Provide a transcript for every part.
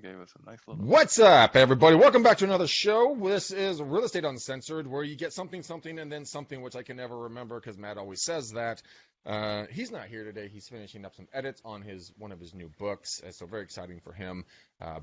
They gave us a nice little. What's up, everybody? Welcome back to another show. This is Real Estate Uncensored, where you get something, and then something, which I can never remember because Matt always says that. He's not here today. He's finishing up some edits on one of his new books, so very exciting for him.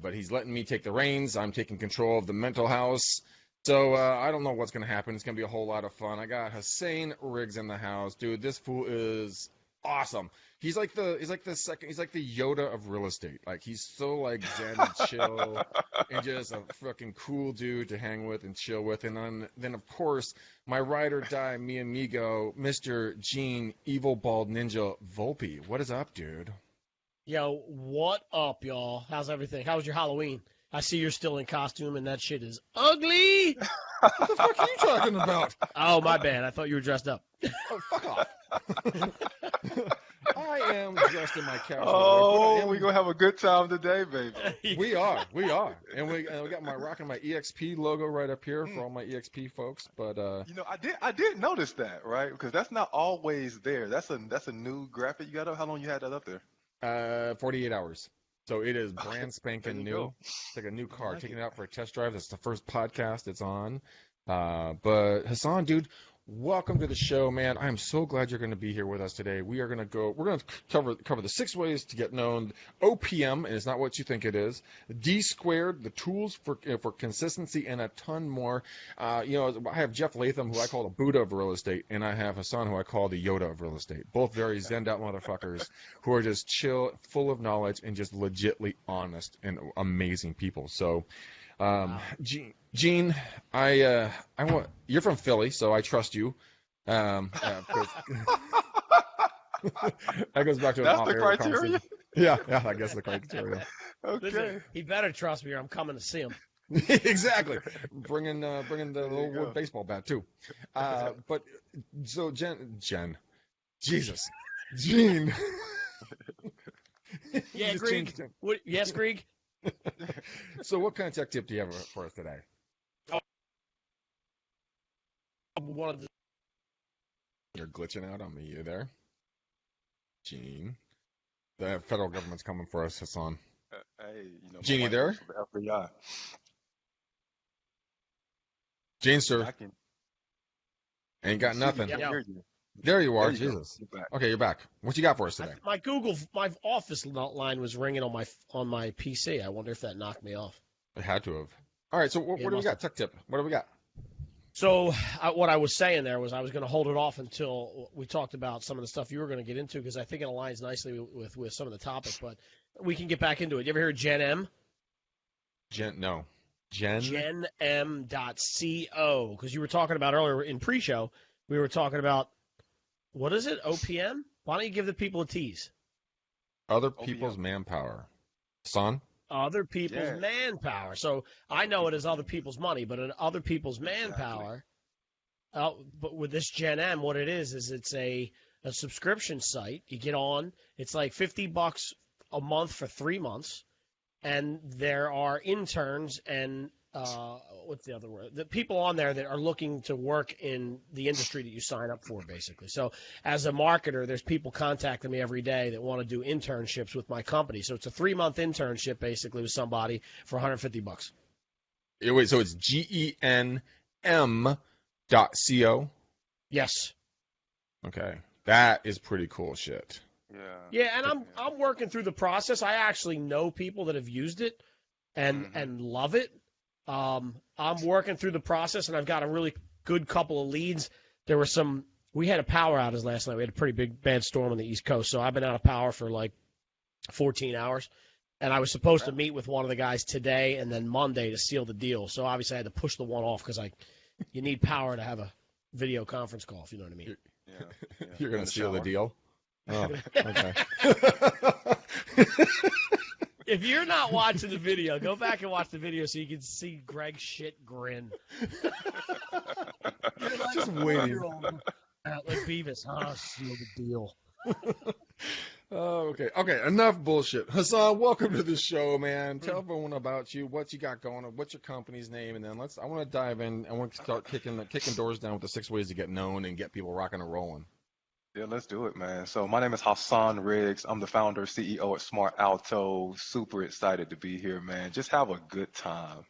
But he's letting me take the reins. I'm taking control of the mental house. So I don't know what's going to happen. It's going to be a whole lot of fun. I got Hussein Riggs in the house. Dude, this fool is awesome. He's like the Yoda of real estate. Like, he's so like zen and chill and just a fucking cool dude to hang with and chill with. And then of course, my ride or die, mi amigo, Mr. Gene, Evil Bald Ninja Volpe. What is up, dude? Yo, what up, y'all? How's everything? How was your Halloween? I see you're still in costume, and that shit is ugly. What the fuck are you talking about? Oh, my bad. I thought you were dressed up. Oh, fuck off. I am dressed in my casual. Oh, we're going to have a good time today, baby. We are. And we got rocking my EXP logo right up here for all my EXP folks. But I did notice that, right? Because that's not always there. That's a new graphic you got up. How long you had that up there? 48 hours. So it is brand spanking new. It's like a new car. Taking it out for a test drive. That's the first podcast it's on. But Hassan, dude, welcome to the show, man. I am so glad you're going to be here with us today. We're going to cover the 6 ways to get known, OPM, and it's not what you think it is, D squared, the tools for consistency, and a ton more. I have Jeff Latham, who I call the Buddha of real estate, and I have Hassan, who I call the Yoda of real estate. Both very zenned out motherfuckers who are just chill, full of knowledge, and just legitly honest and amazing people. So, Gene, you're from Philly, so I trust you. That goes back to that's the criteria. Yeah, I guess the criteria. Okay. Listen, he better trust me, or I'm coming to see him. Exactly. Bringing the little wood baseball bat too. But so Jen, Jesus, Gene. Yeah, Greg. Yes, Greg. So what kind of tech tip do you have for us today? You're glitching out on me. You there? Gene. The federal government's coming for us, Hassan. Hey, Gene, you there? The FBI. Gene, sir. Ain't got nothing. I hear you. There you are, there you Jesus. You're back. Okay, you're back. What you got for us today? My office line was ringing on my PC. I wonder if that knocked me off. It had to have. All right, so what do we got? Tech tip. What do we got? So what I was saying there was I was going to hold it off until we talked about some of the stuff you were going to get into, because I think it aligns nicely with some of the topics, but we can get back into it. You ever hear of Gen M? No. GenM.co, because you were talking about earlier in pre-show, we were talking about, what is it, OPM? Why don't you give the people a tease? Other people's manpower. Son? Other people's manpower. So I know it as other people's money, but in other people's manpower, but with this Gen M, what it is it's a subscription site. You get on, it's like $50 a month for 3 months, and there are interns and what's the other word? The people on there that are looking to work in the industry that you sign up for, basically. So as a marketer, there's people contacting me every day that want to do internships with my company. So it's a 3-month internship, basically, with somebody for $150. Wait, so it's GENM.co? Yes. Okay. That is pretty cool shit. Yeah, and I'm working through the process. I actually know people that have used it and love it. I'm working through the process, and I've got a really good couple of leads. We had a power outage last night. We had a pretty bad storm on the East Coast, so I've been out of power for like 14 hours. And I was supposed to meet with one of the guys today and then Monday to seal the deal. So obviously I had to push the one off because you need power to have a video conference call, if you know what I mean. You're going to seal the deal? Oh, okay. If you're not watching the video, go back and watch the video so you can see Greg's shit grin. Just waiting. Like Beavis, seal the deal. Oh, okay. Okay, enough bullshit. Hassan, welcome to the show, man. Tell everyone about you, what you got going on, what's your company's name, and then I want to dive in. I want to start kicking doors down with the 6 ways to get known and get people rocking and rolling. Yeah, let's do it, man. So my name is Hassan Riggs. I'm the founder, CEO at Smart Alto. Super excited to be here, man. Just have a good time,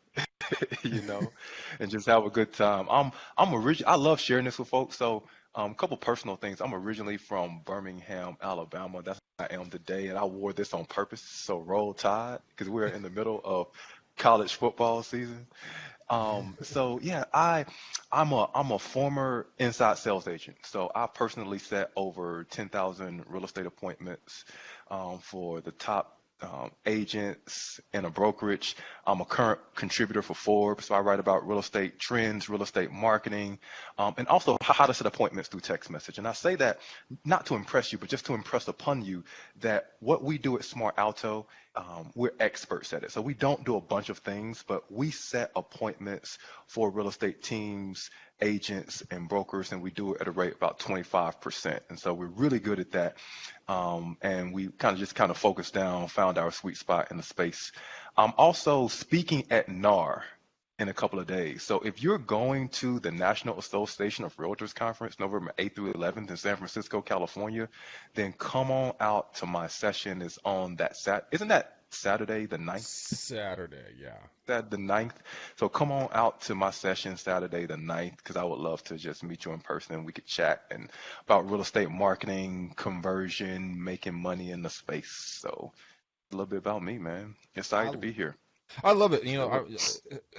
you know, and just have a good time. I love sharing this with folks. So a couple personal things. I'm originally from Birmingham, Alabama. That's where I am today, and I wore this on purpose. So roll tide, because we're in the middle of college football season. So yeah, I'm a former inside sales agent. So I personally set over 10,000 real estate appointments for the top agents in a brokerage. I'm a current contributor for Forbes, so I write about real estate trends, real estate marketing, and also how to set appointments through text message. And I say that not to impress you, but just to impress upon you that what we do at Smart Alto, we're experts at it. So we don't do a bunch of things, but we set appointments for real estate teams, agents, and brokers, and we do it at a rate of about 25%. And so we're really good at that. And we kind of focused down, found our sweet spot in the space. I'm also speaking at NAR in a couple of days. So if you're going to the National Association of Realtors Conference, November 8th through 11th in San Francisco, California, then come on out to my session. Is on that isn't that Saturday the 9th? Saturday, yeah. That the 9th. So come on out to my session Saturday the 9th, because I would love to just meet you in person and we could chat and about real estate marketing, conversion, making money in the space. So a little bit about me, man. Excited to be here. I love it.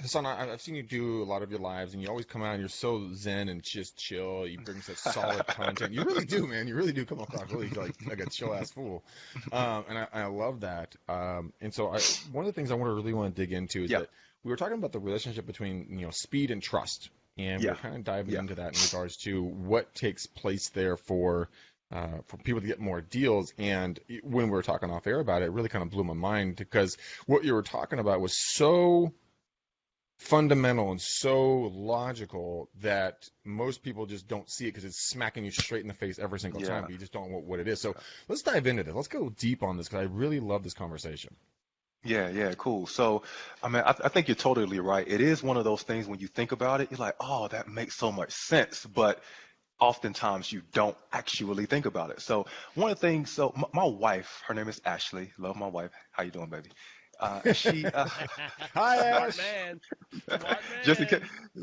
Hassan, I've seen you do a lot of your lives, and you always come out and you're so zen and just chill. You bring such solid content. You really do, man. You really do come across really like a chill ass fool, and I love that. And so one of the things I really want to dig into is that we were talking about the relationship between speed and trust, and we're kind of diving into that in regards to what takes place there for people to get more deals. And when we were talking off air about it, it really kind of blew my mind, because what you were talking about was so fundamental and so logical that most people just don't see it, because it's smacking you straight in the face every single time, but you just don't know what it is. So let's dive into this. Let's go deep on this, because I really love this conversation. Yeah, cool. So, I mean, I think you're totally right. It is one of those things when you think about it, you're like, oh, that makes so much sense. But oftentimes you don't actually think about it. So one of the things, my wife, her name is Ashley. Love my wife. How you doing, baby? She, Hi, Ash. Smart man. Smart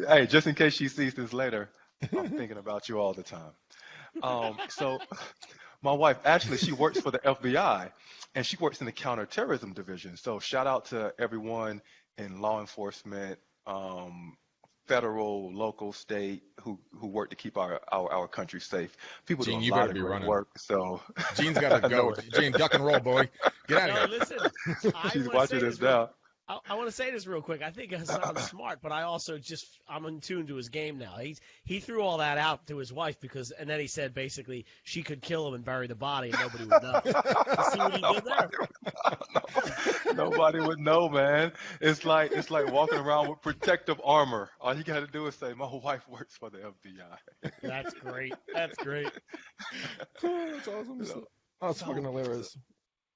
man. just in case she sees this later, I'm thinking about you all the time. So my wife, Ashley, she works for the FBI, and she works in the counterterrorism division. So shout out to everyone in law enforcement, federal, local, state, who work to keep our country safe. People Gene, do a you lot better of be great running. work. So Gene's got to go. Gene, duck and roll, boy. Get out of here. Listen, she's watching this now. I want to say this real quick. I think Hassan's smart, but I also I'm in tune to his game now. He threw all that out to his wife and then he said basically she could kill him and bury the body and nobody would know. You see what he did there? Nobody would know, man. It's like walking around with protective armor. All you got to do is say, "My wife works for the FBI." That's great. That's great. That's awesome. That's fucking hilarious.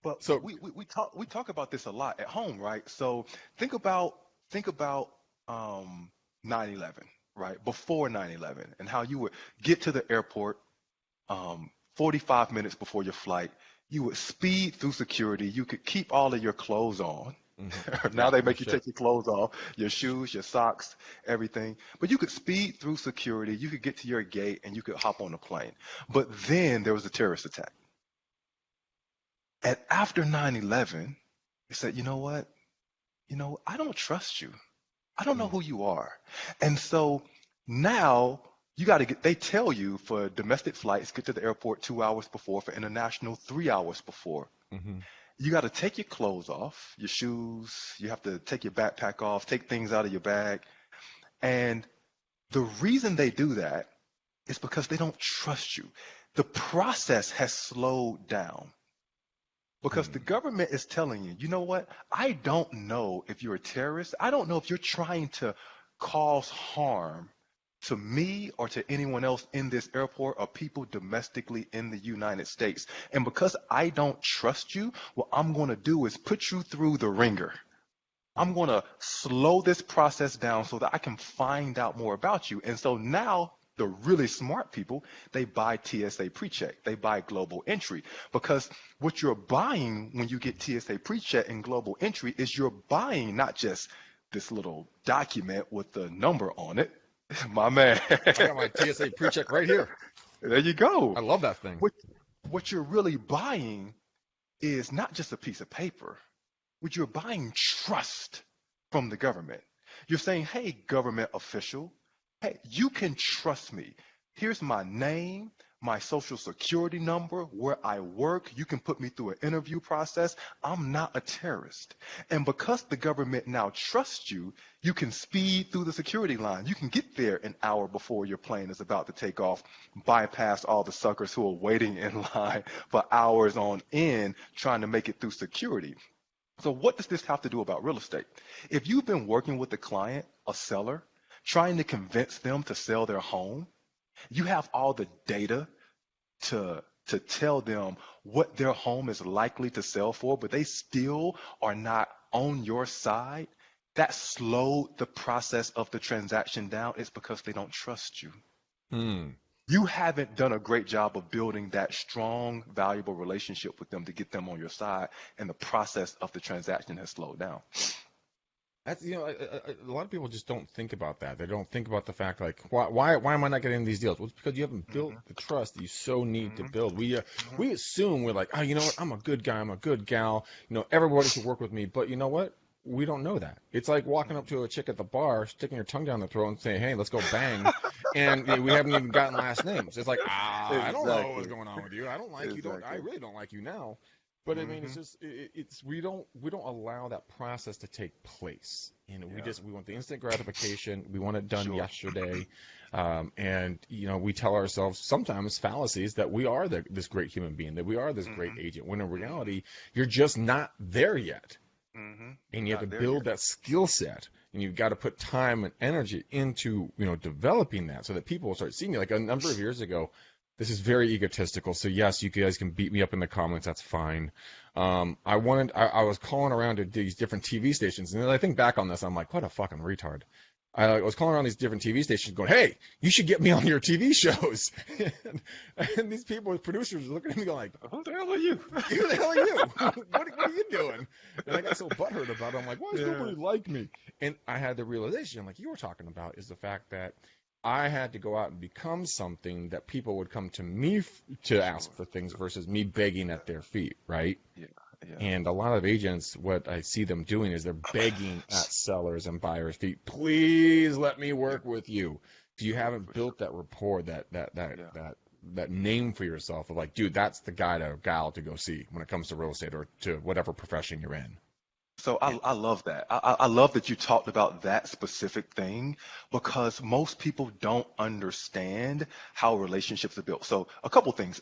But so we talk about this a lot at home, right? So think about 9/11, right? Before 9/11, and how you would get to the airport 45 minutes before your flight. You would speed through security. You could keep all of your clothes on. Mm-hmm. Now they make you take your clothes off, your shoes, your socks, everything. But you could speed through security. You could get to your gate and you could hop on a plane. But then there was a terrorist attack. And after 9/11, they said, you know what? I don't trust you. I don't know who you are. And so now they tell you for domestic flights, get to the airport 2 hours before, for international, 3 hours before. Mm-hmm. You got to take your clothes off, your shoes. You have to take your backpack off, take things out of your bag. And the reason they do that is because they don't trust you. The process has slowed down. Because the government is telling you, you know what? I don't know if you're a terrorist. I don't know if you're trying to cause harm to me or to anyone else in this airport or people domestically in the United States. And because I don't trust you, what I'm going to do is put you through the ringer. I'm going to slow this process down so that I can find out more about you. And so now The really smart people, they buy TSA PreCheck. They buy global entry because what you're buying when you get TSA PreCheck and global entry is you're buying not just this little document with the number on it. My man. I got my TSA pre-check right here. There you go. I love that thing. What you're really buying is not just a piece of paper. What you're buying trust from the government. You're saying, hey, government official, hey, you can trust me. Here's my name, my social security number, where I work. You can put me through an interview process. I'm not a terrorist. And because the government now trusts you, you can speed through the security line. You can get there an hour before your plane is about to take off, bypass all the suckers who are waiting in line for hours on end trying to make it through security. So what does this have to do about real estate? If you've been working with a client, a seller, trying to convince them to sell their home, you have all the data to tell them what their home is likely to sell for, but they still are not on your side. That slowed the process of the transaction down. It's because they don't trust you. You haven't done a great job of building that strong, valuable relationship with them to get them on your side, and the process of the transaction has slowed down. That's, a lot of people just don't think about that. They don't think about the fact, like, why am I not getting these deals? Well, it's because you haven't built the trust that you so need to build. We assume, we're like, oh, you know what? I'm a good guy. I'm a good gal. Everybody should work with me. But you know what? We don't know that. It's like walking up to a chick at the bar, sticking your tongue down the throat and saying, hey, let's go bang. And we haven't even gotten last names. It's like, Exactly. I don't know what's going on with you. I don't like you. Exactly. I really don't like you now. But I mean, it's just we don't allow that process to take place, and we want the instant gratification. We want it done yesterday, and we tell ourselves sometimes fallacies that we are this great human being, that we are this great agent. When in reality, you're just not there yet, and you have to build that skill set. And you've got to put time and energy into developing that so that people will start seeing you. Like a number of years ago. This is very egotistical, so yes, you guys can beat me up in the comments. That's fine. I was calling around to these different TV stations, and then I think back on this, I'm like, what a fucking retard. I was calling around these different TV stations going, hey, you should get me on your TV shows. and these people, producers, are looking at me going like, who the hell are you? Who the hell are you? what are you doing? And I got so butthurt about it. I'm like, why does nobody like me? And I had the realization, like you were talking about, is the fact that I had to go out and become something that people would come to me to ask for things versus me begging at their feet, right? Yeah. And a lot of agents, what I see them doing is they're begging at sellers and buyers' feet, please let me work with you. If you haven't built that rapport, that name for yourself of like, dude, that's the guy or gal to go see when it comes to real estate or to whatever profession you're in. So I love that. I love that you talked about that specific thing because most people don't understand how relationships are built. So a couple things.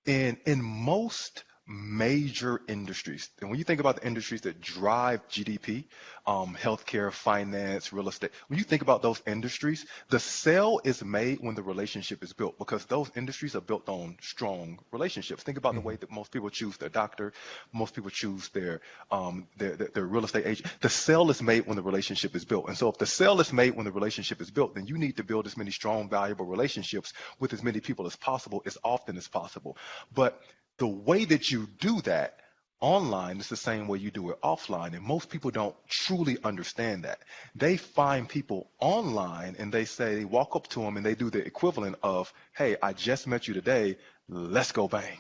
In most major industries, and when you think about the industries that drive GDP, healthcare, finance, real estate, when you think about those industries, the sale is made when the relationship is built because those industries are built on strong relationships. Think about the way that most people choose their doctor, most people choose their real estate agent. The sale is made when the relationship is built. And so if the sale is made when the relationship is built, then you need to build as many strong, valuable relationships with as many people as possible, as often as possible. But the way that you do that online is the same way you do it offline, and most people don't truly understand that. They find people online and they walk up to them and they do the equivalent of, hey, I just met you today, let's go bang.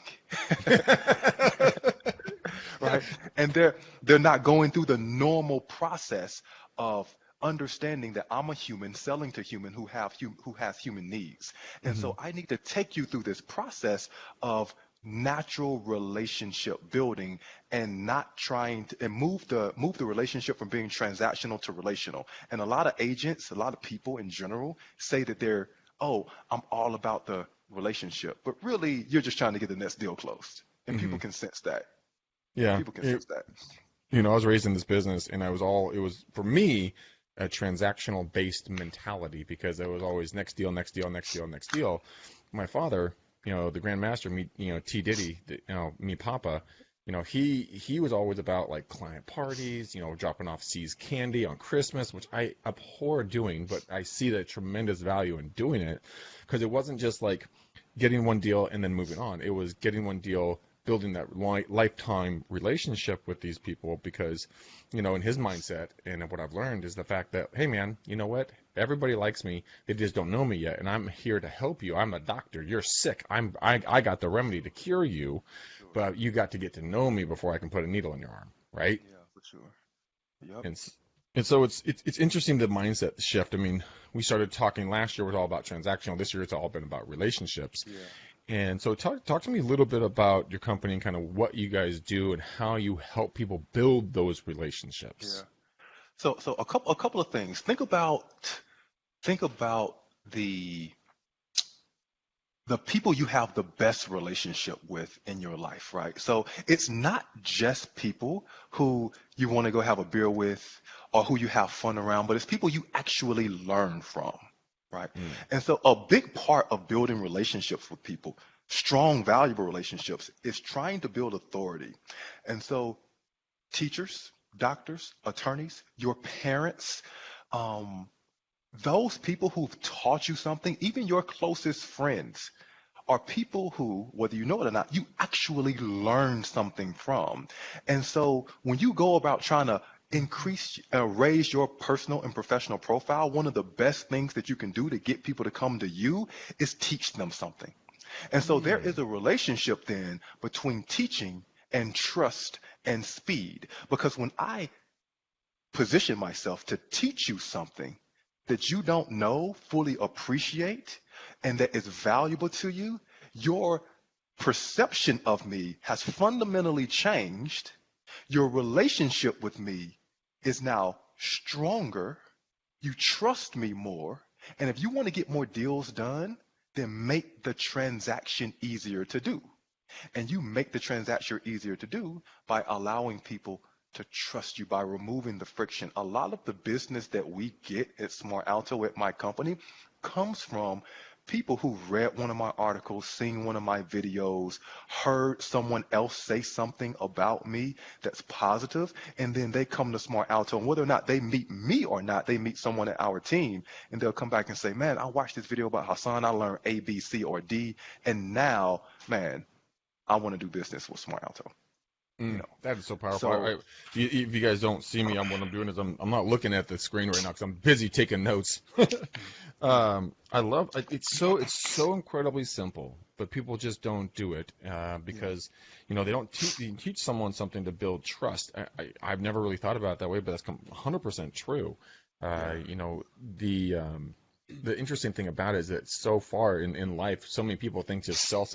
Right? And they're not going through the normal process of understanding that I'm a human selling to human who has human needs. And so I need to take you through this process of natural relationship building and not trying to move the relationship from being transactional to relational. And a lot of agents, a lot of people in general say that I'm all about the relationship, but really you're just trying to get the next deal closed. And people can sense that. Yeah. People can sense that. I was raised in this business and it was for me a transactional based mentality because it was always next deal, next deal, next deal, next deal. My father, the Grand Master, T. Diddy, me Papa, he was always about like client parties, dropping off C's candy on Christmas, which I abhor doing, but I see the tremendous value in doing it because it wasn't just like getting one deal and then moving on. It was getting one deal, building that lifetime relationship with these people because, in his mindset and what I've learned is the fact that, hey, man, you know what? Everybody likes me. They just don't know me yet, and I'm here to help you. I'm a doctor. You're sick. I got the remedy to cure you, Sure. but you got to get to know me before I can put a needle in your arm, right? Yeah, for sure. Yep. And so it's interesting the mindset shift. I mean, we started talking last year was all about transactional. This year it's all been about relationships. Yeah. And so talk to me a little bit about your company and kind of what you guys do and how you help people build those relationships. Yeah. So a couple of things. Think about the people you have the best relationship with in your life, right? So it's not just people who you want to go have a beer with or who you have fun around, but it's people you actually learn from, right? Mm. And so a big part of building relationships with people, strong, valuable relationships, is trying to build authority. And so teachers, doctors, attorneys, your parents, those people who've taught you something, even your closest friends, are people who, whether you know it or not, you actually learn something from. And so when you go about trying to raise your personal and professional profile, one of the best things that you can do to get people to come to you is teach them something. And so there is a relationship then between teaching and trust and speed. Because when I position myself to teach you something that you don't know, fully appreciate, and that is valuable to you, your perception of me has fundamentally changed. Your relationship with me is now stronger. You trust me more. And if you want to get more deals done, then make the transaction easier to do. And you make the transaction easier to do by allowing people to trust you, by removing the friction. A lot of the business that we get at Smart Alto at my company comes from people who've read one of my articles, seen one of my videos, heard someone else say something about me that's positive, and then they come to Smart Alto, and whether or not they meet me or not, they meet someone at our team, and they'll come back and say, man, I watched this video about Hassan, I learned A, B, C, or D, and now, man, I want to do business with Smart Alto. That is so powerful. So If you guys don't see me, what I'm doing is I'm not looking at the screen right now because I'm busy taking notes. I love it's so incredibly simple, but people just don't do it because they don't teach someone something to build trust. I've never really thought about it that way, but that's 100% true. The interesting thing about it is that so far in life, so many people think just sell,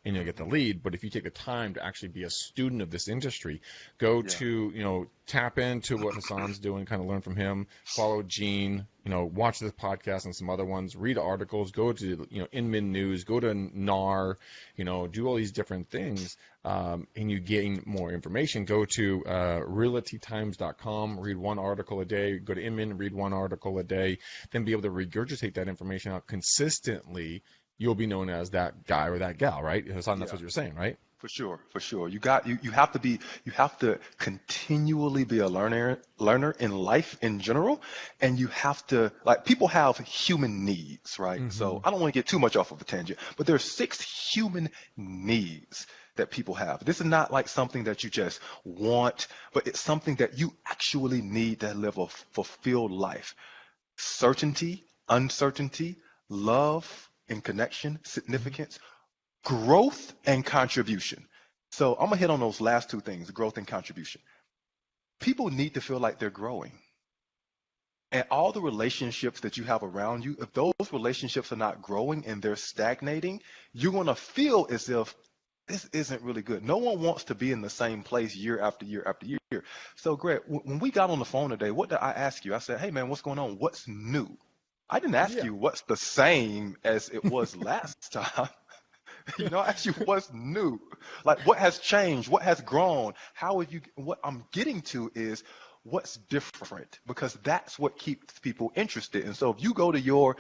and you'll get the lead. But if you take the time to actually be a student of this industry, go to, tap into what Hassan's doing, kind of learn from him, follow Gene, watch this podcast and some other ones, read articles, go to, Inman News, go to NAR, do all these different things, and you gain more information. Go to realtytimes.com, read one article a day, go to Inman, read one article a day, then be able to regurgitate that information out consistently. You'll be known as that guy or that gal, right? Hassan, that's what you're saying, right? For sure. You have to continually be a learner in life in general, and you have to, like, people have human needs, right? Mm-hmm. So I don't want to get too much off of a tangent, but there's 6 human needs that people have. This is not like something that you just want, but it's something that you actually need to live a fulfilled life. Certainty, uncertainty, love and connection, significance, growth and contribution. So I'm gonna hit on those last 2 things, growth and contribution. People need to feel like they're growing. And all the relationships that you have around you, if those relationships are not growing and they're stagnating, you're gonna feel as if this isn't really good. No one wants to be in the same place year after year after year. So Greg, when we got on the phone today, what did I ask you? I said, hey man, what's going on? What's new? I didn't ask you what's the same as it was last time. Actually, what's new? Like, what has changed? What has grown? How have you? What I'm getting to is, what's different, because that's what keeps people interested. And so if you go to your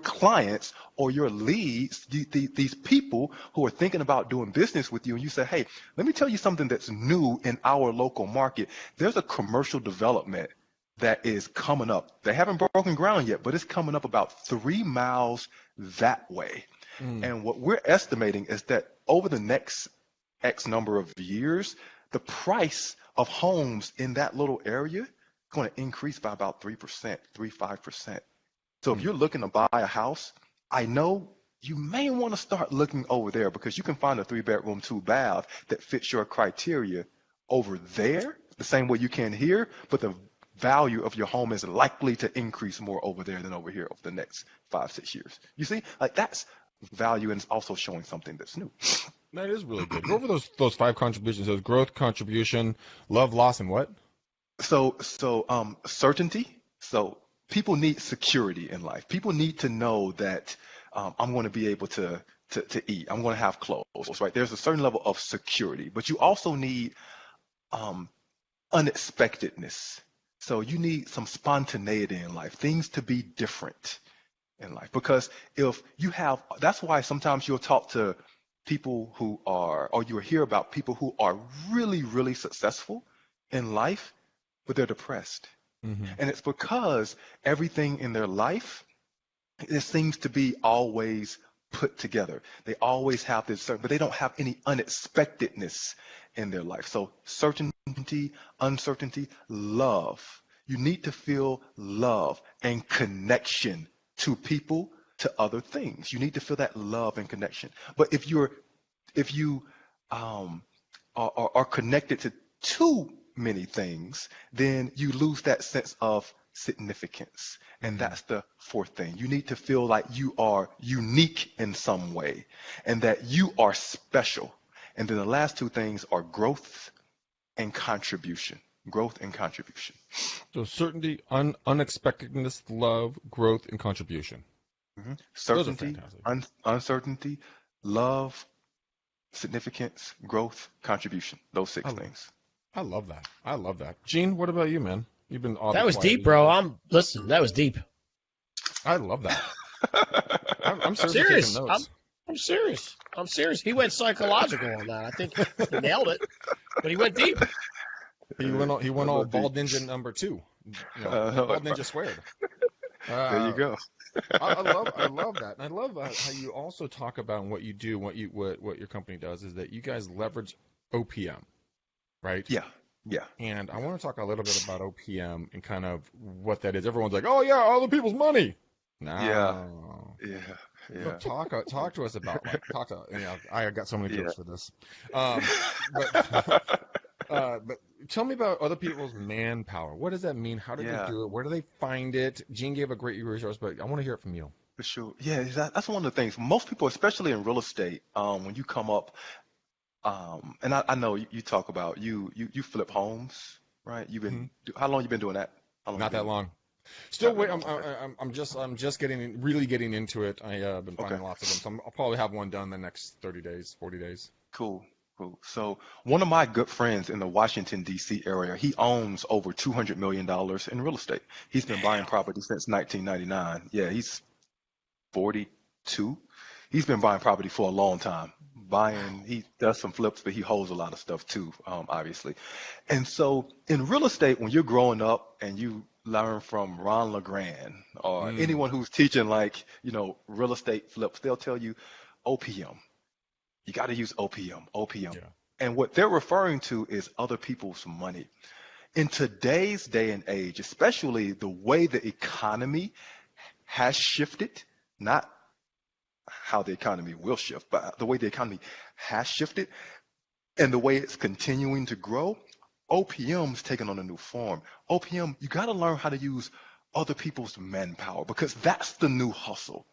clients or your leads, these people who are thinking about doing business with you, and you say, hey, let me tell you something that's new in our local market. There's a commercial development that is coming up. They haven't broken ground yet, but it's coming up about 3 miles that way. And what we're estimating is that over the next X number of years, the price of homes in that little area is going to increase by about 3%, 5%. So if you're looking to buy a house, I know you may want to start looking over there, because you can find a 3-bedroom, 2-bath that fits your criteria over there, the same way you can here, but the value of your home is likely to increase more over there than over here over the next 5-6 years. You see, like, that's value, and it's also showing something that's new. That is really good. Go over those 5 contributions. There's growth, contribution, love, loss, and what? So certainty. So people need security in life. People need to know that I'm going to be able to eat. I'm going to have clothes, right? There's a certain level of security, but you also need unexpectedness. So you need some spontaneity in life, things to be different in life. Because if you have, that's why sometimes you'll talk to people who are, or you'll hear about people who are really, really successful in life, but they're depressed. And it's because everything in their life, it seems to be always put together. They always have this certain, but they don't have any unexpectedness in their life. So certainty, uncertainty, love. You need to feel love and connection to people, to other things. You need to feel that love and connection. But if you are connected to too many things, then you lose that sense of significance. And that's the 4th thing. You need to feel like you are unique in some way and that you are special. And then the last 2 things are growth and contribution. Growth and contribution. So certainty, unexpectedness, love, growth, and contribution. Certainty, uncertainty, love, significance, growth, contribution. Those 6 things. I love that. I love that. Gene, what about you, man? You've been That was deep, bro. Listen, that was deep. I love that. I'm serious. Taking notes. I'm serious. I'm serious. He went psychological on that. I think he nailed it, but he went deep. He went all Bald Ninja number 2. Bald Ninja squared. There you go. I love that. And I love how you also talk about what you do, what your company does, is that you guys leverage OPM, right? Yeah. And I want to talk a little bit about OPM and kind of what that is. Everyone's like, "Oh yeah, other people's money." No. Yeah. Talk to us about I got so many jokes for this. But tell me about other people's manpower. What does that mean? How do they do it? Where do they find it? Gene gave a great resource, but I want to hear it from you. For sure. Yeah, that's one of the things. Most people, especially in real estate, when you come up, and I know you talk about you flip homes, right? You've been how long you been doing that? Not that long. Still wait. I'm just getting into it. I've been finding lots of them. So I'll probably have one done the next 30 days, 40 days. Cool. So one of my good friends in the Washington, D.C. area, he owns over $200 million in real estate. He's been buying property since 1999. Yeah, he's 42. He's been buying property for a long time. He does some flips, but he holds a lot of stuff too, obviously. And so in real estate, when you're growing up and you learn from Ron LeGrand or anyone who's teaching real estate flips, they'll tell you OPM. You got to use OPM. Yeah. And what they're referring to is other people's money. In today's day and age, especially the way the economy has shifted, not how the economy will shift, but the way the economy has shifted and the way it's continuing to grow, OPM's taking on a new form. OPM, you got to learn how to use other people's manpower, because that's the new hustle.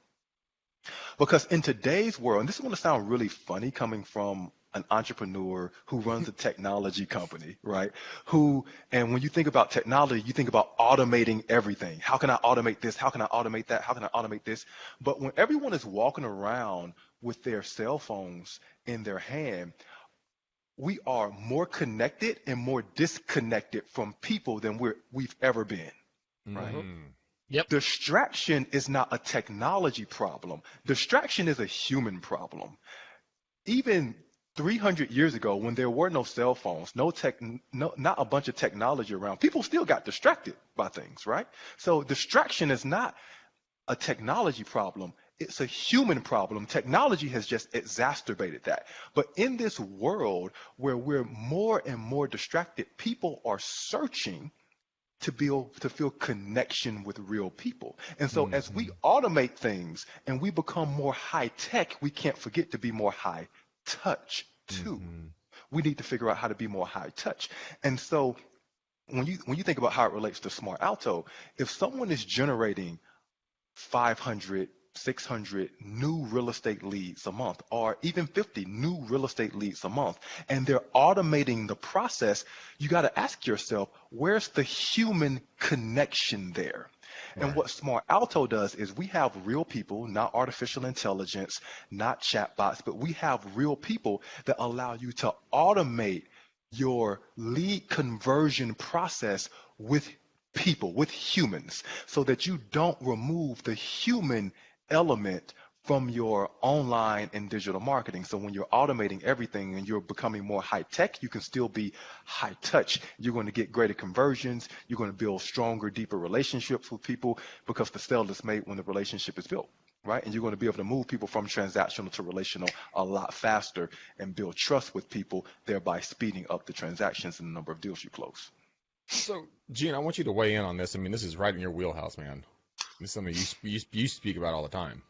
Because in today's world, and this is going to sound really funny coming from an entrepreneur who runs a technology company, right? And when you think about technology, you think about automating everything. How can I automate this? How can I automate that? How can I automate this? But when everyone is walking around with their cell phones in their hand, we are more connected and more disconnected from people than we've ever been, right? Mm. Yep. Distraction is not a technology problem. Distraction is a human problem. Even 300 years ago, when there were no cell phones, not a bunch of technology around, people still got distracted by things, right? So distraction is not a technology problem. It's a human problem. Technology has just exacerbated that. But in this world where we're more and more distracted, people are searching to feel connection with real people. And so as we automate things and we become more high tech, we can't forget to be more high touch too. We need to figure out how to be more high touch. And so when you think about how it relates to Smart Alto, if someone is generating 500, 600 new real estate leads a month, or even 50 new real estate leads a month, and they're automating the process, you got to ask yourself, where's the human connection there? Right. And what Smart Alto does is we have real people, not artificial intelligence, not chatbots, but we have real people that allow you to automate your lead conversion process with people, with humans, so that you don't remove the human element from your online and digital marketing. So when you're automating everything and you're becoming more high tech, you can still be high touch. You're going to get greater conversions. You're going to build stronger, deeper relationships with people because the sale is made when the relationship is built, right? And you're going to be able to move people from transactional to relational a lot faster and build trust with people, thereby speeding up the transactions and the number of deals you close. So, Gene, I want you to weigh in on this. I mean, this is right in your wheelhouse, man. This is something you speak about all the time.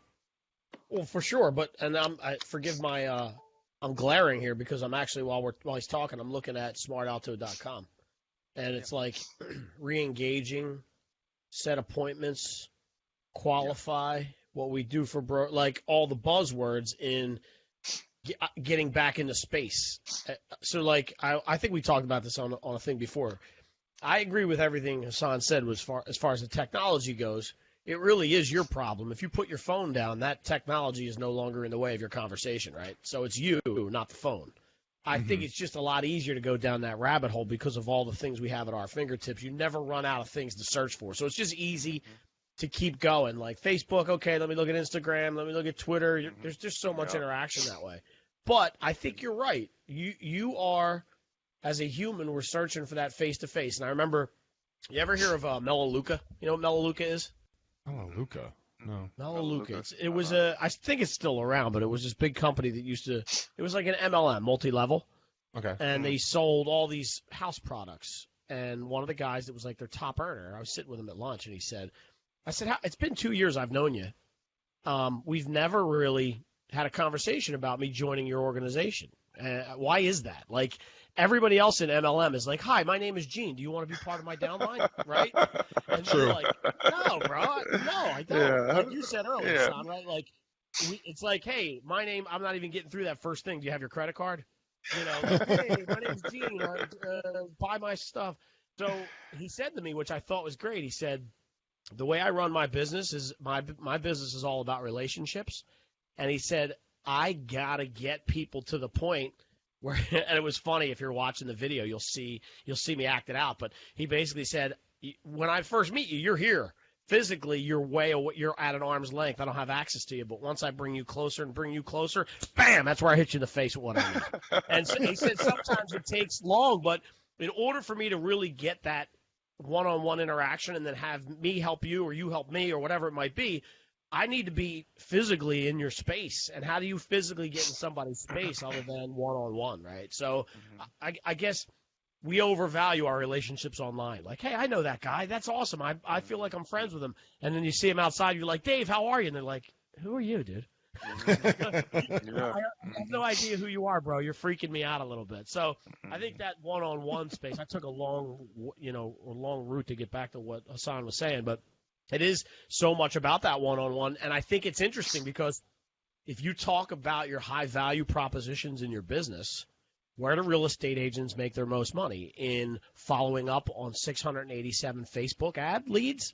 Well, for sure, but forgive my I'm glaring here because I'm actually while he's talking, I'm looking at smartalto.com, and it's like re-engaging, set appointments, qualify, what we do for like all the buzzwords in getting back into space. So like I think we talked about this on a thing before. I agree with everything Hassan said as far as the technology goes. It really is your problem. If you put your phone down, that technology is no longer in the way of your conversation, right? So it's you, not the phone. I think it's just a lot easier to go down that rabbit hole because of all the things we have at our fingertips. You never run out of things to search for. So it's just easy to keep going. Like Facebook, okay, let me look at Instagram, let me look at Twitter. There's just so much interaction that way. But I think you're right. You are, as a human, we're searching for that face-to-face. And I remember, you ever hear of Melaleuca? You know what Melaleuca is? Melaleuca? No. Melaleuca. It was I think it's still around, but it was this big company that it was like an MLM, multi-level. Okay. And they sold all these house products. And one of the guys that was like their top earner, I was sitting with him at lunch, and he said, it's been 2 years I've known you. We've never really had a conversation about me joining your organization. Why is that? Like, everybody else in MLM is like, hi, my name is Gene. Do you want to be part of my downline? Right? And True. you're like, no, bro. No, I don't. Yeah. Like you said earlier, Yeah. Sean, right? Like, it's like, hey, my name, I'm not even getting through that first thing. Do you have your credit card? You know, like, hey, my name's Gene. Buy my stuff. So he said to me, which I thought was great, he said, the way I run my business is my business is all about relationships. And he said, I got to get people to the point where, and it was funny, if you're watching the video, you'll see me act it out. But he basically said, when I first meet you, you're here. Physically, you're at an arm's length. I don't have access to you. But once I bring you closer, bam, that's where I hit you in the face with what I mean. And so he said sometimes it takes long, but in order for me to really get that one-on-one interaction and then have me help you or you help me or whatever it might be, I need to be physically in your space. And how do you physically get in somebody's space other than one-on-one, right? So I guess we overvalue our relationships online. Like, hey, I know that guy. That's awesome. I feel like I'm friends with him. And then you see him outside. You're like, Dave, how are you? And they're like, who are you, dude? I have no idea who you are, bro. You're freaking me out a little bit. So I think that one-on-one space, I took a long route to get back to what Hassan was saying, but it is so much about that one-on-one. And I think it's interesting because if you talk about your high-value propositions in your business, where do real estate agents make their most money? In following up on 687 Facebook ad leads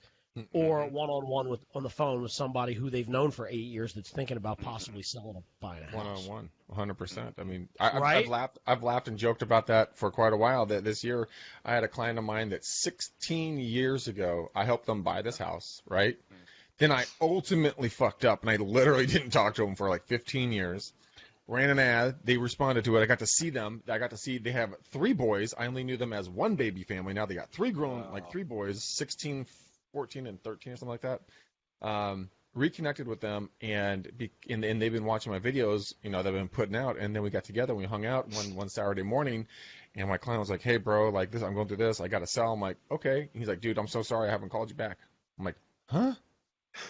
or one-on-one on the phone with somebody who they've known for 8 years that's thinking about possibly selling or buying a house. One-on-one, 100%. I mean, I've Right? laughed and joked about that for quite a while. That this year, I had a client of mine that 16 years ago, I helped them buy this house, right? Then I ultimately fucked up, and I literally didn't talk to them for like 15 years. Ran an ad. They responded to it. I got to see them. They have 3 boys. I only knew them as one baby family. Now they got 3 grown, like 3 boys, 16, 14, and 13 or something like that. Reconnected with them, and they've been watching my videos, that I've been putting out. And then we got together. We hung out one Saturday morning, and my client was like, "Hey, bro, like this, I'm going through this. I got to sell." I'm like, "Okay." He's like, "Dude, I'm so sorry. I haven't called you back." I'm like, "Huh?"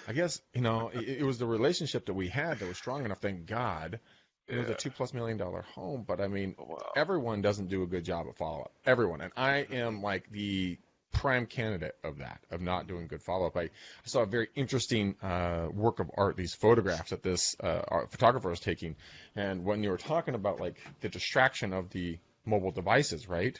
I guess it was the relationship that we had that was strong enough. Thank God. It was a $2+ million home, but I mean, everyone doesn't do a good job at follow-up. Everyone, and I am like the prime candidate of that, of not doing good follow-up. I saw a very interesting work of art, these photographs that this photographer is taking, and when you were talking about like the distraction of the mobile devices, right?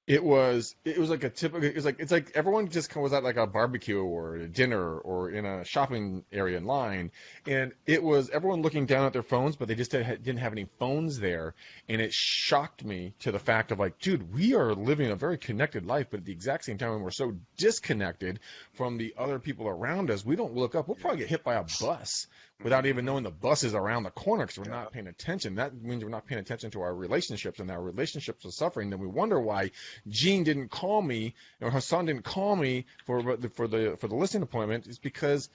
It was like a typical. It's like everyone just was at like a barbecue or a dinner or in a shopping area in line, and it was everyone looking down at their phones, but they just didn't have any phones there, and it shocked me to the fact of like, dude, we are living a very connected life, but at the exact same time, we're so disconnected from the other people around us. We don't look up. We'll probably get hit by a bus without even knowing the bus is around the corner because we're not paying attention. That means we're not paying attention to our relationships, and our relationships are suffering. Then we wonder why Gene didn't call me, or Hassan didn't call me for the listing appointment. Is because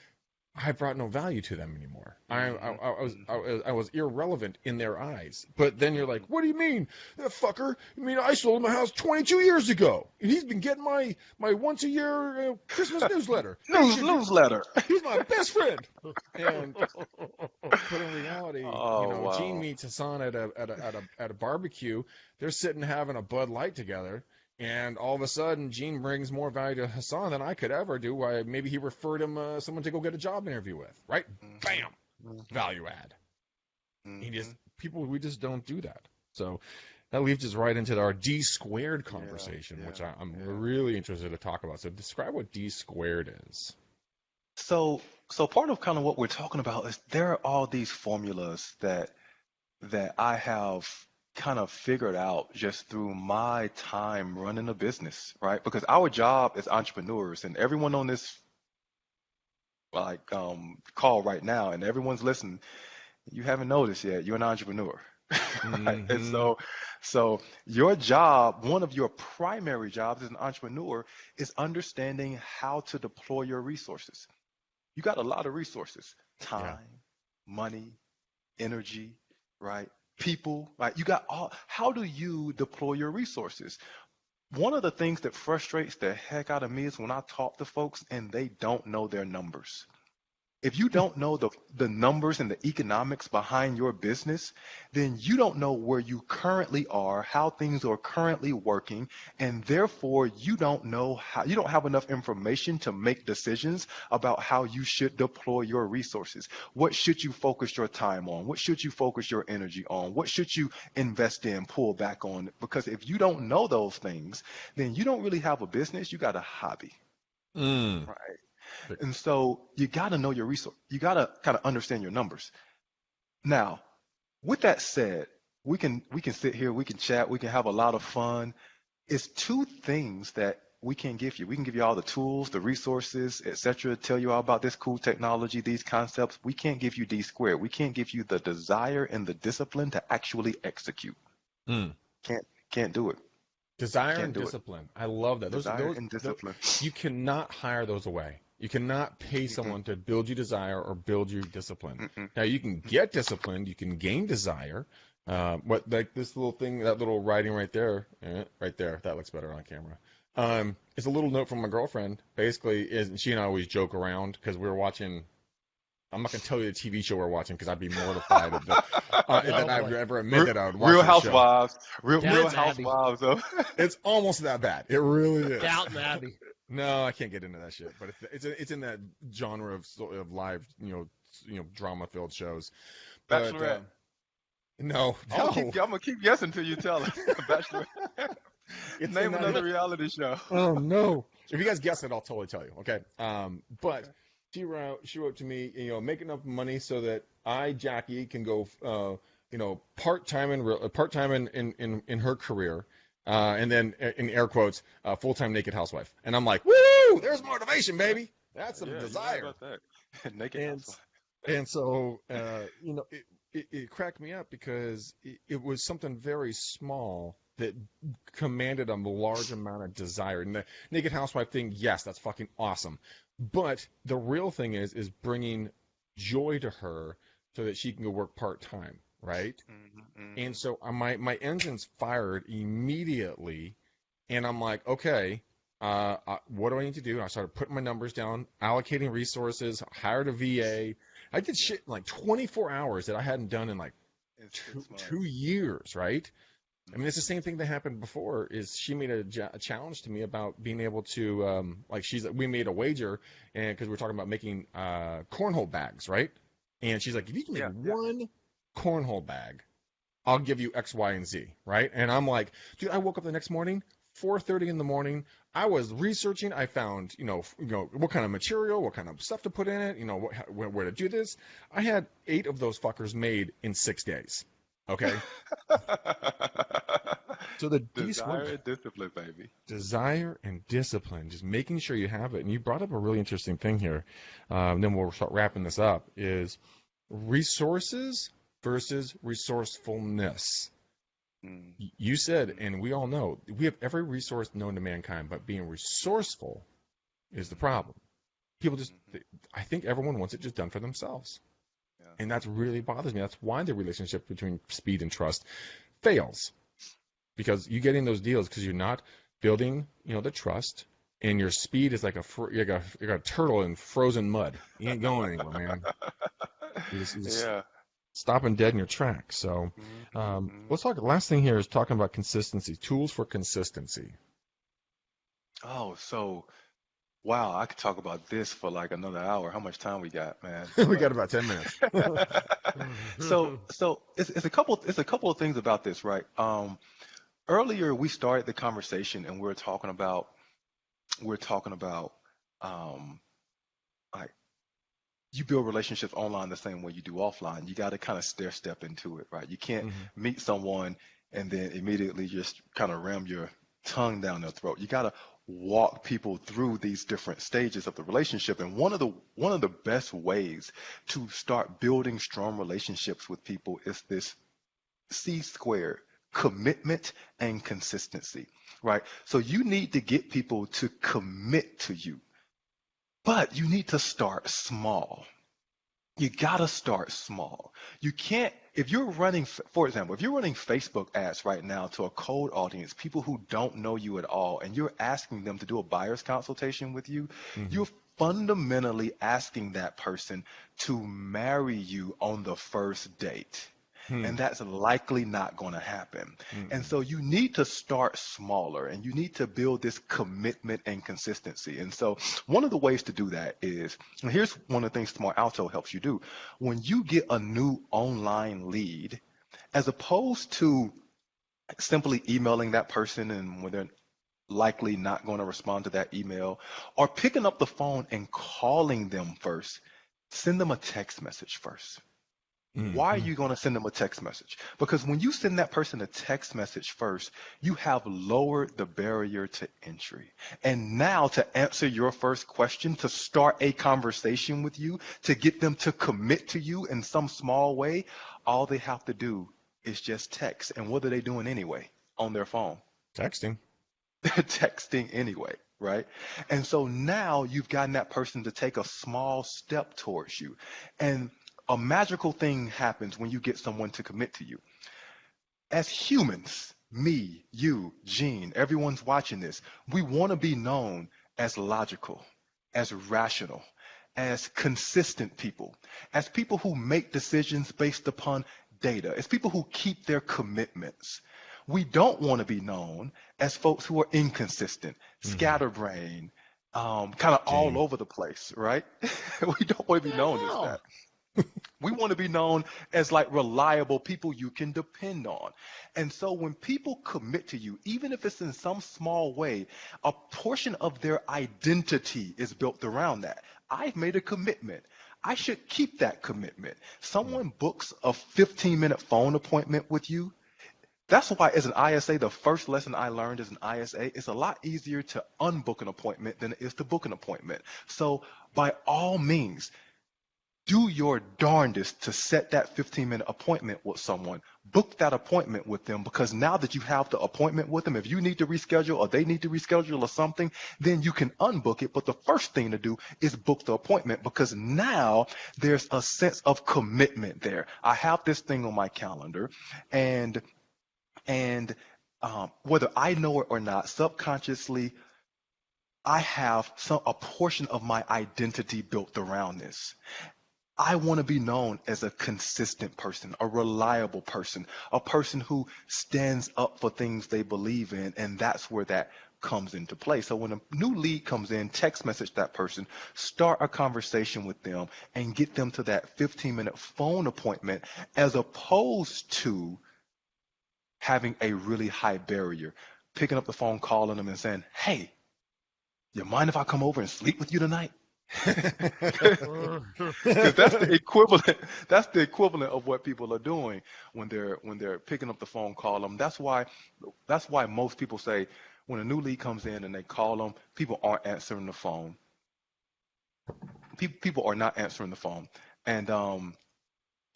I brought no value to them anymore. I was irrelevant in their eyes. But then you're like, what do you mean, that fucker? You mean I sold my house 22 years ago, and he's been getting my once a year Christmas newsletter. Newsletter. He's my best friend. And but in reality, wow. Gene meets Hassan at a barbecue. They're sitting having a Bud Light together. And all of a sudden, Gene brings more value to Hassan than I could ever do. Why? Maybe he referred him someone to go get a job interview with, right? Bam, value add. We just don't do that. So that leads us right into our D squared conversation, which I'm really interested to talk about. So describe what D squared is. So part of kind of what we're talking about is there are all these formulas that I have kind of figured out just through my time running a business, right? Because our job as entrepreneurs, and everyone on this call right now, and everyone's listening, you haven't noticed yet, you're an entrepreneur. Right? And so your job, one of your primary jobs as an entrepreneur, is understanding how to deploy your resources. You got a lot of resources: time, money, energy, right? People, right? You got all. How do you deploy your resources? One of the things that frustrates the heck out of me is when I talk to folks and they don't know their numbers. If you don't know the numbers and the economics behind your business, then you don't know where you currently are, how things are currently working, and therefore you don't have enough information to make decisions about how you should deploy your resources. What should you focus your time on? What should you focus your energy on? What should you invest in, pull back on? Because if you don't know those things, then you don't really have a business, you got a hobby. Right? And so you got to know your resource. You got to kind of understand your numbers. Now, with that said, we can sit here, we can chat, we can have a lot of fun. It's 2 things that we can give you. We can give you all the tools, the resources, etc. Tell you all about this cool technology, these concepts. We can't give you D squared. We can't give you the desire and the discipline to actually execute. Can't do it. Desire and discipline. I love that. Desire and discipline. You cannot hire those away. You cannot pay someone to build you desire or build you discipline. Now, you can get disciplined. You can gain desire. What, like this little thing, that little writing right there, that looks better on camera. It's a little note from my girlfriend. Basically, she and I always joke around because we were watching. I'm not going to tell you the TV show we're watching because I'd be mortified that I would ever admit that I would watch Real the Housewives. show. Real Housewives. It's almost that bad. It really is. Downton Abbey. No, I can't get into that shit. But it's in that genre of live, drama-filled shows. Bachelorette. No. I'm gonna keep guessing until you tell us. Bachelorette. It's in Name that. another reality show. Oh no! If you guys guess it, I'll totally tell you. Okay. But Okay. she wrote to me, make enough money so that I, Jackie, can go, part time in her career, and then in air quotes, full time naked housewife. And I'm like, woo! There's motivation, Yeah. baby. That's some Yeah, you're right desire. about that. Naked And housewife. and so, it cracked me up because it was something very small that commanded a large amount of desire. And the naked housewife thing, yes, that's fucking awesome. But the real thing is bringing joy to her so that she can go work part time, right? And Hmm. so my engine's fired immediately, and I'm like, okay, what do I need to do? I started putting my numbers down, allocating resources, hired a VA. I did Yeah. shit in like 24 hours that I hadn't done in like In two, 6 months. 2 years, right? I mean, it's the Hmm. same thing that happened before. Is she made a challenge to me about being able to, we made a wager, and because we were talking about making cornhole bags, right? And she's like, if you can make Yeah, yeah. one cornhole bag, I'll give you X, Y, and Z, right? And I'm like, dude, I woke up the next morning, 4:30 in the morning. I was researching. I found, what kind of material, what kind of stuff to put in it, where to do this. I had 8 of those fuckers made in 6 days. Okay, so the Desire and discipline, baby. desire and discipline, just making sure you have it. And you brought up a really interesting thing here. And then we'll start wrapping this up. Is resources versus resourcefulness. Mm. You said, and we all know, we have every resource known to mankind, but being resourceful is the Hmm. problem. People just, Hmm. I think everyone wants it just done for themselves. Yeah. And that really bothers me. That's why the relationship between speed and trust fails. Because you get in those deals because you're not building, the trust, and your speed is like you're a turtle in frozen mud. You ain't going anywhere, man. You just Yeah. stopping dead in your tracks. So Hmm. let's talk. Last thing here is talking about consistency, tools for consistency. Oh, so wow, I could talk about this for like another hour. How much time we got, man? We got But about 10 minutes. so it's a couple of things about this, right? Earlier we started the conversation and we're talking about um like you build relationships online the same way you do offline. You got to kind of stair step into it, right? You can't Hmm. meet someone and then immediately just kind of ram your tongue down their throat. You got to walk people through these different stages of the relationship. And one of the best ways to start building strong relationships with people is this C squared: commitment and consistency, right? So you need to get people to commit to you, but you need to start small. You gotta start small. You can't, if you're running, for example, if you're running Facebook ads right now to a cold audience, people who don't know you at all, and you're asking them to do a buyer's consultation with you, Hmm. you're fundamentally asking that person to marry you on the first date. Hmm. And that's likely not going to happen. And Hmm. so you need to start smaller and you need to build this commitment and consistency. And so one of the ways to do that is, and here's one of the things Smart Alto helps you do. When you get a new online lead, as opposed to simply emailing that person and when they're likely not going to respond to that email, or picking up the phone and calling them first, send them a text message first. Why are Hmm. you going to send them a text message? Because when you send that person a text message first, you have lowered the barrier to entry. And now, to answer your first question, to start a conversation with you, to get them to commit to you in some small way, all they have to do is just text. And what are they doing anyway? On their phone. Texting. They're texting anyway, right? And so now you've gotten that person to take a small step towards you. And a magical thing happens when you get someone to commit to you. As humans, me, you, Gene, everyone's watching this, we want to be known as logical, as rational, as consistent people, as people who make decisions based upon data, as people who keep their commitments. We don't want to be known as folks who are inconsistent, Hmm. scatterbrained, kind of all Gene. over the place, right? We don't want to be known as No. that. We want to be known as like reliable people you can depend on. And so when people commit to you, even if it's in some small way, a portion of their identity is built around that. I've made a commitment. I should keep that commitment. Someone books a 15-minute phone appointment with you. That's why, as an ISA, the first lesson I learned as an ISA, it's a lot easier to unbook an appointment than it is to book an appointment. So, by all means, do your darndest to set that 15-minute appointment with someone. Book that appointment with them, because now that you have the appointment with them, if you need to reschedule or they need to reschedule or something, then you can unbook it. But the first thing to do is book the appointment, because now there's a sense of commitment there. I have this thing on my calendar, and whether I know it or not, subconsciously, I have a portion of my identity built around this. I want to be known as a consistent person, a reliable person, a person who stands up for things they believe in, and that's where that comes into play. So when a new lead comes in, text message that person, start a conversation with them, and get them to that 15-minute phone appointment, as opposed to having a really high barrier, picking up the phone, calling them and saying, hey, you mind if I come over and sleep with you tonight? Because that's the equivalent. That's the equivalent of what people are doing when they're picking up the phone, call them. That's why most people say when a new lead comes in and they call them, people aren't answering the phone. People are not answering the phone, and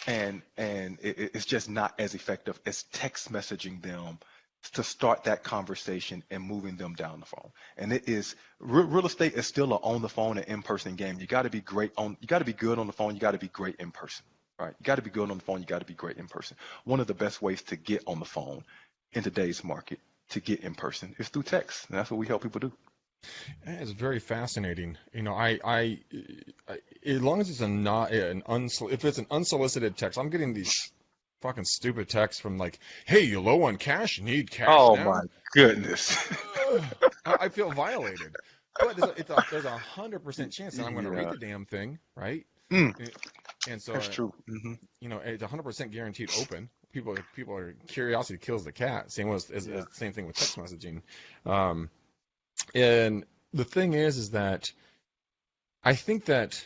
it's just not as effective as text messaging them to start that conversation and moving them down the phone. And it is real estate is still an on the phone and in-person game. You got to be good on the phone. You got to be great in person, right? You got to be good on the phone. You got to be great in person. One of the best ways to get on the phone in today's market, to get in person, is through text. And that's what we help people do. It's very fascinating. You know, I as long as it's if it's an unsolicited text, I'm getting these fucking stupid texts from like, hey, you low on cash? You need cash Oh now? my goodness. I feel violated. But there's 100% chance that I'm going to read the damn thing, right? And so That's true. Mm-hmm. You know, it's 100% guaranteed open. People are curiosity kills the cat. Same thing with text messaging. And the thing is that I think that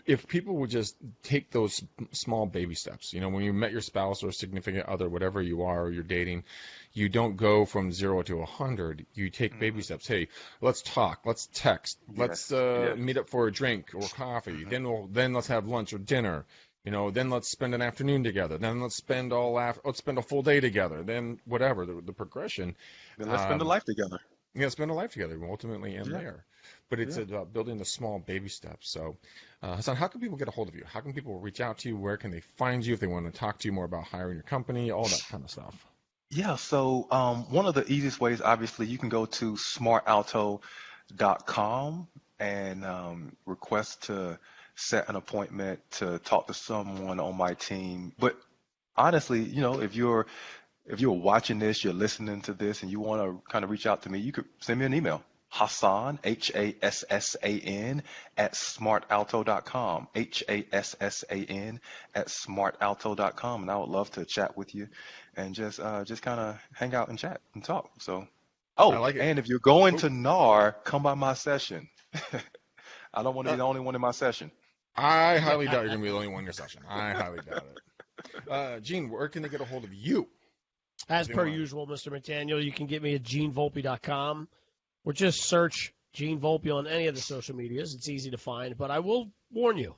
if people would just take those small baby steps, you know, when you met your spouse or significant other, whatever you are, or you're dating, you don't go from 0 to 100. You take baby steps. Hey, let's talk. Let's text. Let's meet up for a drink or coffee. Then let's have lunch or dinner. You know, then let's spend an afternoon together. Then let's spend a full day together. Then whatever the progression. Then let's spend a life together. Yeah, spend a life together. We'll ultimately end there. But it's about building the small baby steps. So, Hassan, how can people get a hold of you? How can people reach out to you? Where can they find you if they want to talk to you more about hiring your company, all that kind of stuff? Yeah, so one of the easiest ways, obviously, you can go to smartalto.com and request to set an appointment to talk to someone on my team. But honestly, you know, if you're watching this, you're listening to this, and you want to kind of reach out to me, you could send me an email. Hassan, Hassan, at smartalto.com, Hassan at smartalto.com. And I would love to chat with you and just kind of hang out and chat and talk. So, I like it. And if you're going to NAR, come by my session. I don't want to be the only one in my session. I highly doubt you're going to be the only one in your session. I highly doubt it. Gene, where can they get a hold of you? As per usual, Mr. McDaniel, you can get me at genevolpe.com or just search Gene Volpe on any of the social medias. It's easy to find, but I will warn you,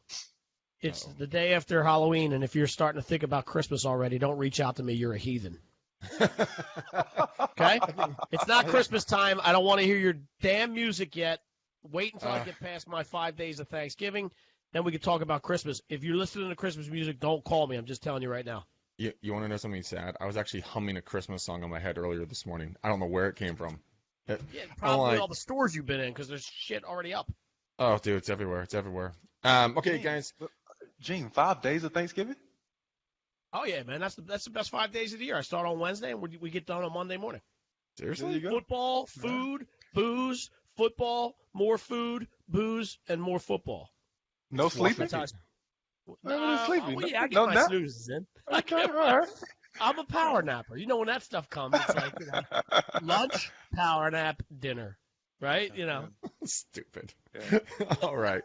it's the day after Halloween, and if you're starting to think about Christmas already, don't reach out to me. You're a heathen. Okay? It's not Christmas time. I don't want to hear your damn music yet. Wait until I get past my 5 days of Thanksgiving, then we can talk about Christmas. If you're listening to Christmas music, don't call me. I'm just telling you right now. You want to know something sad? I was actually humming a Christmas song in my head earlier this morning. I don't know where it came from. Probably all the stores you've been in, because there's shit already up. Oh, dude, it's everywhere. It's everywhere. Okay, guys. Gene, 5 days of Thanksgiving? Oh, yeah, man. That's the best 5 days of the year. I start on Wednesday, and we get done on Monday morning. Seriously? Football, food, booze, football, more food, booze, and more football. No sleeping? I'm sleepy. Oh, yeah, I get No my nap. snoozes in. Okay, all right. I'm a power napper. You know, when that stuff comes, it's like, lunch, power nap, dinner, right? Stupid. Yeah. All right.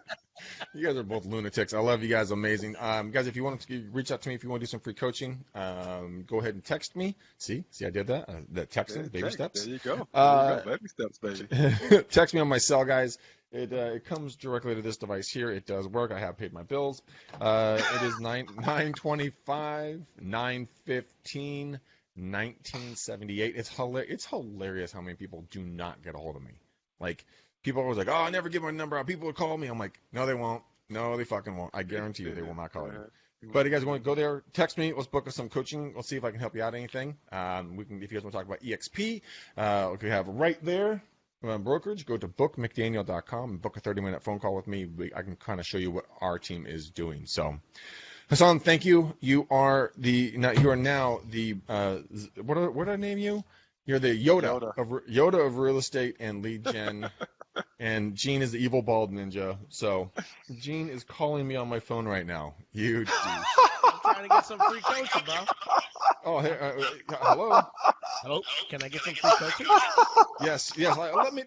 You guys are both lunatics. I love you guys. Amazing. Guys, if you want to reach out to me, if you want to do some free coaching, go ahead and text me. See, I did that. That texting, baby steps. There you go. There you go. Baby steps, baby. Text me on my cell, guys. It comes directly to this device here. It does work. I have paid my bills. It is 925 915 1978. It's hilarious how many people do not get a hold of me. Like, people are always like, oh, I never give my number out. People will call me. I'm like, no, they won't. No, they fucking won't. I guarantee you they will not call you. But you guys want to go there, text me. Let's book us some coaching. We'll see if I can help you out anything. We can, if you guys want to talk about EXP, we have right there brokerage. Go to bookmcdaniel.com and book a 30-minute phone call with me. I can kind of show you what our team is doing. So, Hassan, thank you. You are now the what did I name you? You're the Yoda of real estate and lead gen. And Gene is the evil bald ninja. So Gene is calling me on my phone right now. You douche. I'm trying to get some free coaching, bro. Oh, hey, hello. Hello, can I get some free coaching? Yes. Let me.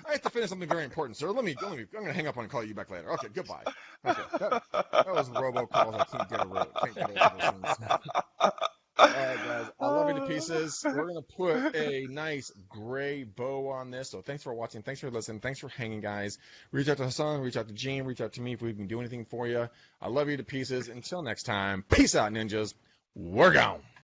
I have to finish something very important, sir. I'm gonna hang up and call you back later. Okay, goodbye. Okay, that was robocalls. I can't get over those things. All right, guys. I love you to pieces. We're going to put a nice gray bow on this. So thanks for watching. Thanks for listening. Thanks for hanging, guys. Reach out to Hassan. Reach out to Gene. Reach out to me if we can do anything for you. I love you to pieces. Until next time, peace out, ninjas. We're gone.